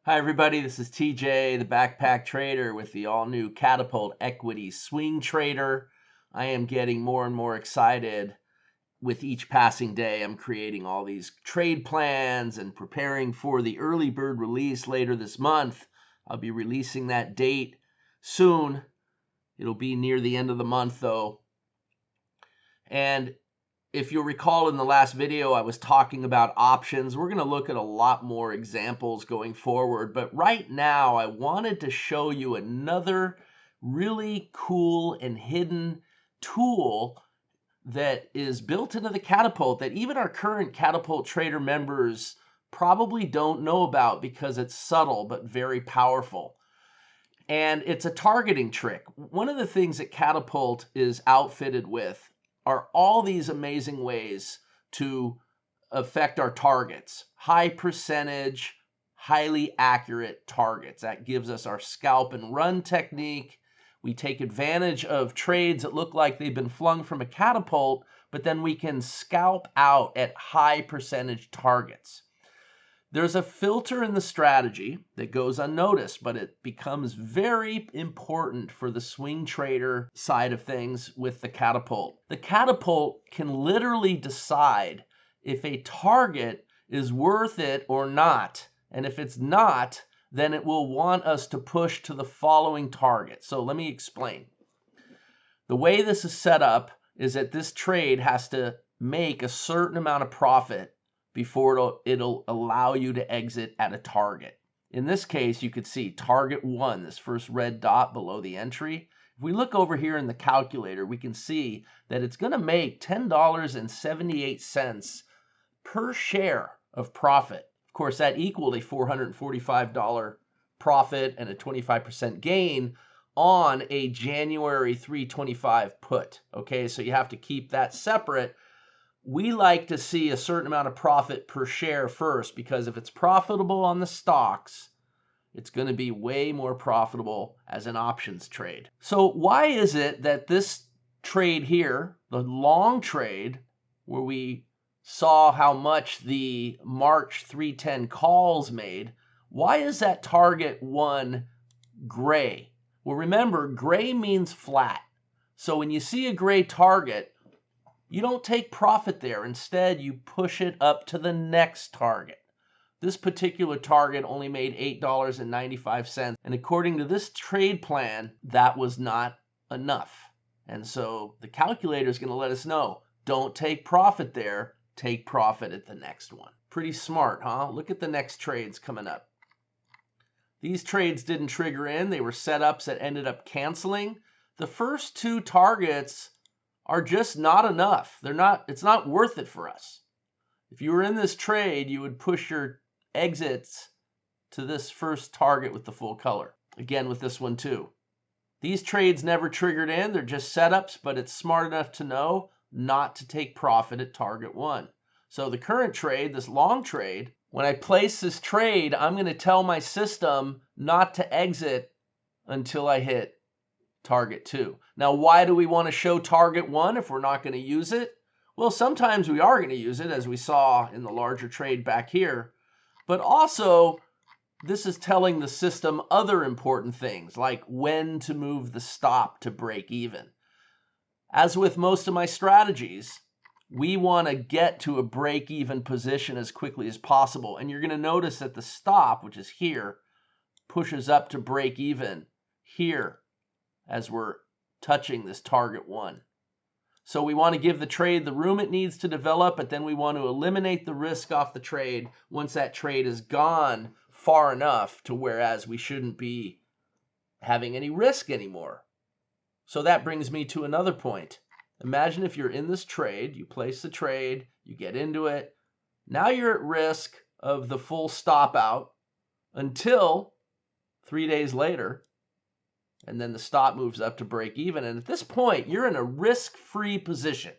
Hi everybody, this is TJ, the Backpack Trader with the all-new Catapult Equity Swing Trader. I am getting more and more excited with each passing day. I'm creating all these trade plans and preparing for the early bird release later this month. I'll be releasing that date soon. It'll be near the end of the month though. And if you'll recall in the last video, I was talking about options. We're going to look at a lot more examples going forward. But right now, I wanted to show you another really cool and hidden tool that is built into the Catapult that even our current Catapult Trader members probably don't know about because it's subtle but very powerful. And it's a targeting trick. One of the things that Catapult is outfitted with are all these amazing ways to affect our targets. High percentage, highly accurate targets. That gives us our scalp and run technique. We take advantage of trades that look like they've been flung from a catapult, but then we can scalp out at high percentage targets. There's a filter in the strategy that goes unnoticed, but it becomes very important for the swing trader side of things with the catapult. The catapult can literally decide if a target is worth it or not. And if it's not, then it will want us to push to the following target. So let me explain. The way this is set up is that this trade has to make a certain amount of profit before it'll allow you to exit at a target. In this case, you could see target 1, this first red dot below the entry. If we look over here in the calculator, we can see that it's going to make $10.78 per share of profit. Of course, that equaled a $445 profit and a 25% gain on a January 325 put. Okay, so you have to keep that separate. We like to see a certain amount of profit per share first, because if it's profitable on the stocks, it's going to be way more profitable as an options trade. So why is it that this trade here, the long trade, where we saw how much the March 310 calls made, why is that target 1 gray? Well, remember, gray means flat. So when you see a gray target, you don't take profit there. Instead, you push it up to the next target. This particular target only made $8.95. And according to this trade plan, that was not enough. And so the calculator is going to let us know, don't take profit there, take profit at the next one. Pretty smart, huh? Look at the next trades coming up. These trades didn't trigger in. They were setups that ended up canceling. The first 2 targets are just not enough. It's not worth it for us. If you were in this trade, you would push your exits to this first target with the full color. Again, with this one too. These trades never triggered in. They're just setups, but it's smart enough to know not to take profit at target 1. So the current trade, this long trade, when I place this trade, I'm going to tell my system not to exit until I hit target 2. Now, why do we want to show target 1 if we're not going to use it? Well, sometimes we are going to use it, as we saw in the larger trade back here. But also, this is telling the system other important things, like when to move the stop to break even. As with most of my strategies, we want to get to a break-even position as quickly as possible. And you're going to notice that the stop, which is here, pushes up to break even here as we're touching this target 1. So we want to give the trade the room it needs to develop, but then we want to eliminate the risk off the trade once that trade is gone far enough to whereas we shouldn't be having any risk anymore. So that brings me to another point. Imagine if you're in this trade, you place the trade, you get into it. Now you're at risk of the full stop out until 3 days later, and then the stop moves up to break even. And at this point, you're in a risk-free position.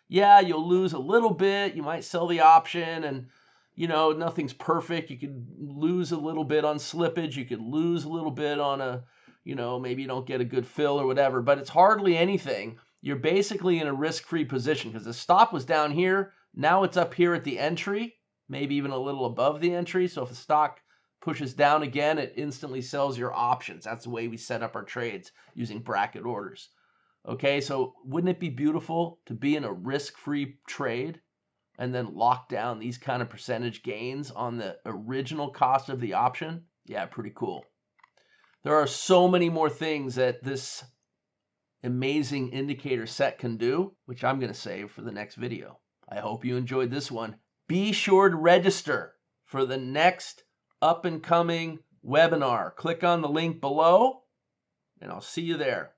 Yeah, you'll lose a little bit. You might sell the option and, nothing's perfect. You could lose a little bit on slippage. You could lose a little bit on maybe you don't get a good fill or whatever, but it's hardly anything. You're basically in a risk-free position because the stop was down here. Now it's up here at the entry, maybe even a little above the entry. So if the stock pushes down again, it instantly sells your options. That's the way we set up our trades using bracket orders. Okay, so wouldn't it be beautiful to be in a risk-free trade and then lock down these kind of percentage gains on the original cost of the option? Yeah, pretty cool. There are so many more things that this amazing indicator set can do, which I'm going to save for the next video. I hope you enjoyed this one. Be sure to register for the next up and coming webinar. Click on the link below, and I'll see you there.